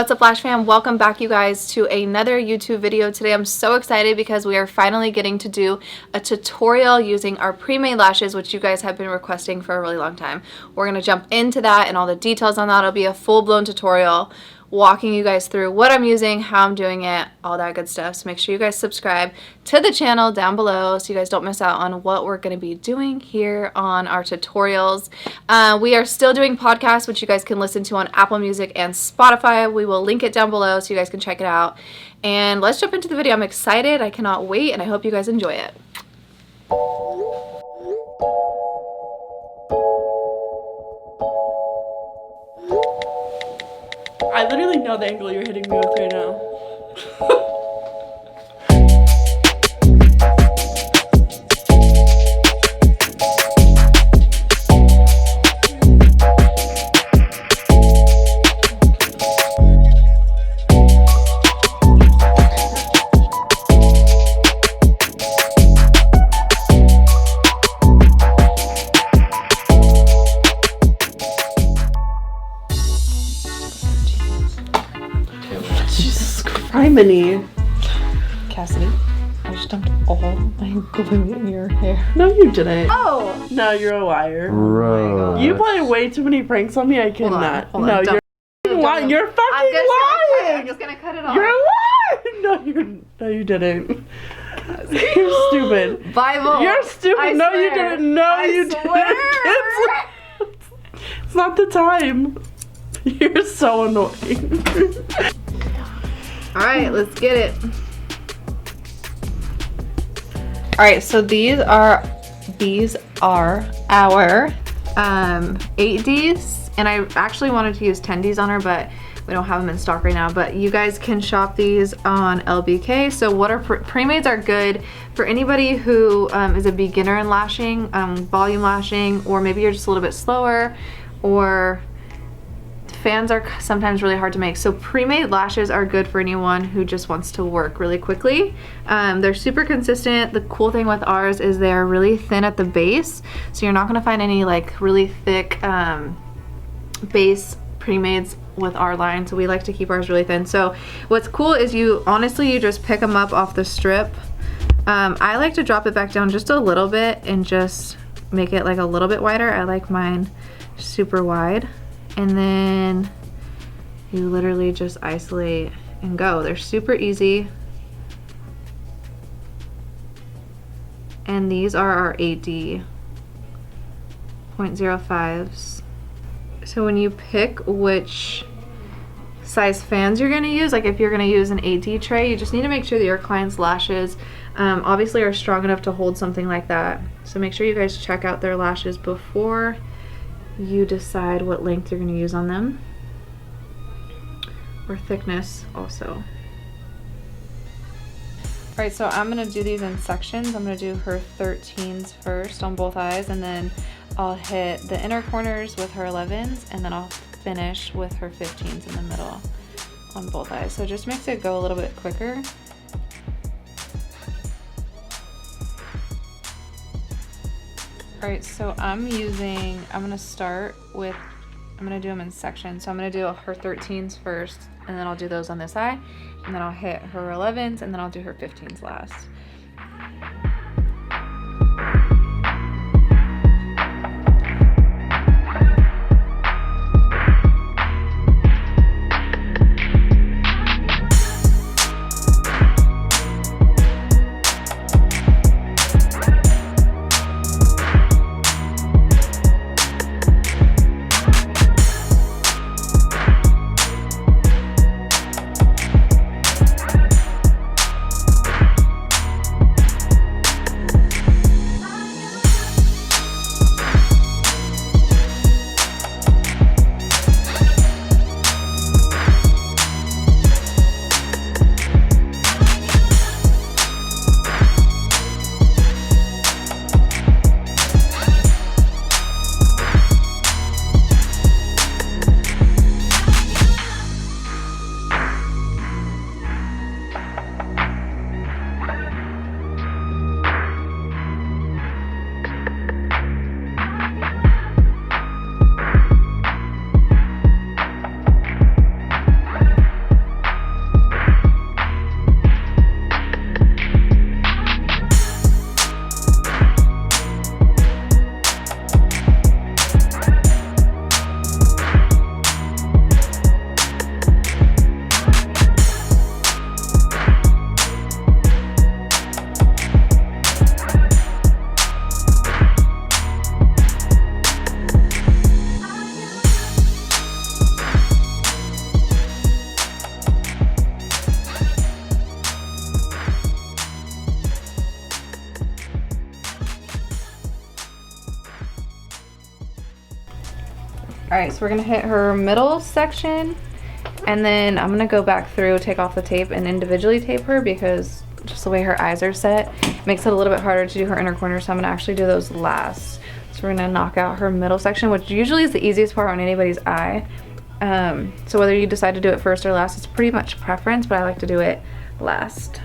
What's up, Lash fam? Welcome back, you guys, to another YouTube video. Today I'm so excited because we are finally getting to do a tutorial using our pre-made lashes, which you guys have been requesting for a really long time. We're going to jump into that and all the details on that. It'll be a full-blown tutorial walking you guys through what I'm using, how I'm doing it, all that good stuff. So make sure you guys subscribe to the channel down below so you guys don't miss out on what we're going to be doing here on our tutorials. We are still doing podcasts, which you guys can listen to on Apple Music and Spotify. We will link it down below so you guys can check it out. And let's jump into the video. I'm excited. I cannot wait, and I hope you guys enjoy it. I literally know the angle you're hitting me with right now. Cassidy, I just dumped all my glue in your hair. No, you didn't. Oh! No, you're a liar. Bro. You play way too many pranks on me. I cannot. Hold on, no, you're lying. You're fucking lying. I'm just gonna cut it off. You're lying. No, you didn't. You're stupid. Bible. You're stupid. I no, swear. you didn't. No, I you swear. didn't. It's not the time. You're so annoying. Alright, let's get it. Alright, so these are our 8Ds, and I actually wanted to use 10Ds on her, but we don't have them in stock right now. But you guys can shop these on LBK. So what are Premades are good for anybody who is a beginner in lashing, volume lashing, or maybe you're just a little bit slower, or fans are sometimes really hard to make. So pre-made lashes are good for anyone who just wants to work really quickly. They're super consistent. The cool thing with ours is they're really thin at the base, so you're not going to find any like really thick base pre-mades with our line. So we like to keep ours really thin. So what's cool is you just pick them up off the strip. I like to drop it back down just a little bit and just make it like a little bit wider. I like mine super wide. And then you literally just isolate and go. They're super easy. And these are our 8D 0.05s. So when you pick which size fans you're gonna use, like if you're gonna use an 8D tray, you just need to make sure that your client's lashes obviously are strong enough to hold something like that. So make sure you guys check out their lashes before you decide what length you're going to use on them, or thickness also. Alright, so I'm going to do these in sections. I'm going to do her 13s first on both eyes, and then I'll hit the inner corners with her 11s, and then I'll finish with her 15s in the middle on both eyes. So it just makes it go a little bit quicker. Alright, so I'm gonna do them in sections. So I'm gonna do her 13s first, and then I'll do those on this eye, and then I'll hit her 11s, and then I'll do her 15s last. Alright, so we're gonna hit her middle section, and then I'm gonna go back through, take off the tape, and individually tape her because just the way her eyes are set makes it a little bit harder to do her inner corner, so I'm gonna actually do those last. So we're gonna knock out her middle section, which usually is the easiest part on anybody's eye. So whether you decide to do it first or last, it's pretty much preference, but I like to do it last.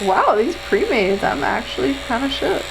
Wow, these Premades, I'm actually kind of shook.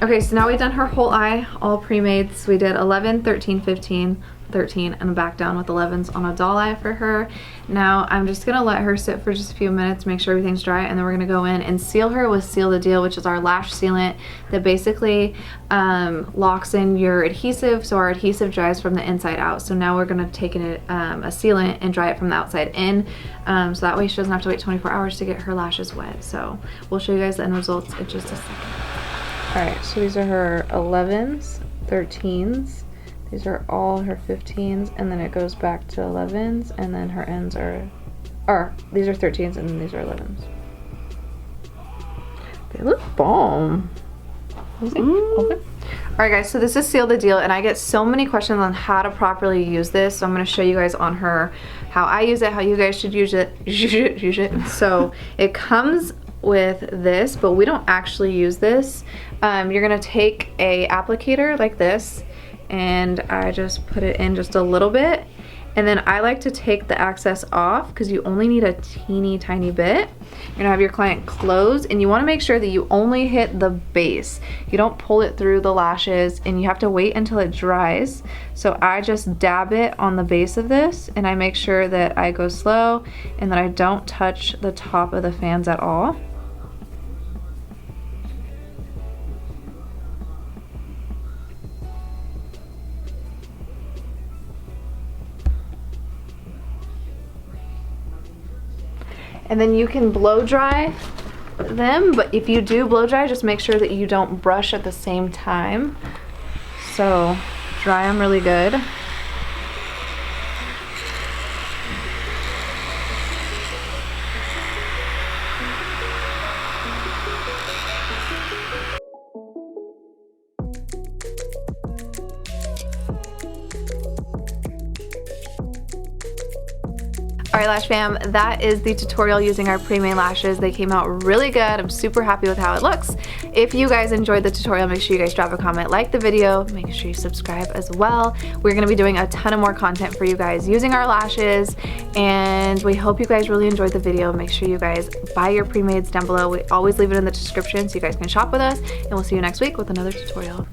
Okay, so now we've done her whole eye, all Premades. We did 11, 13, 15, 13, and back down with 11s on a doll eye for her. Now I'm just gonna let her sit for just a few minutes, make sure everything's dry, and then we're gonna go in and seal her with Seal the Deal, which is our lash sealant that basically locks in your adhesive, so our adhesive dries from the inside out. So now we're gonna take a sealant and dry it from the outside in, so that way she doesn't have to wait 24 hours to get her lashes wet. So we'll show you guys the end results in just a second. Alright, so these are her 11s, 13s, these are all her 15s, and then it goes back to 11s, and then her ends are, these are 13s, and then these are 11s. They look bomb. Okay. Alright guys, so this is Seal the Deal, and I get so many questions on how to properly use this, so I'm going to show you guys on her how I use it, how you guys should use it. So it comes with this, but we don't actually use this. You're going to take a applicator like this, and I just put it in just a little bit, and then I like to take the excess off because you only need a teeny tiny bit. You're gonna have your client close, and you wanna make sure that you only hit the base. You don't pull it through the lashes, and you have to wait until it dries. So I just dab it on the base of this, and I make sure that I go slow and that I don't touch the top of the fans at all. And then you can blow dry them, but if you do blow dry, just make sure that you don't brush at the same time. So dry them really good. Alright Lash fam, that is the tutorial using our Premade lashes. They came out really good. I'm super happy with how it looks. If you guys enjoyed the tutorial, make sure you guys drop a comment, like the video, make sure you subscribe as well. We're going to be doing a ton of more content for you guys using our lashes, and we hope you guys really enjoyed the video. Make sure you guys buy your Premades down below. We always leave it in the description so you guys can shop with us, and we'll see you next week with another tutorial.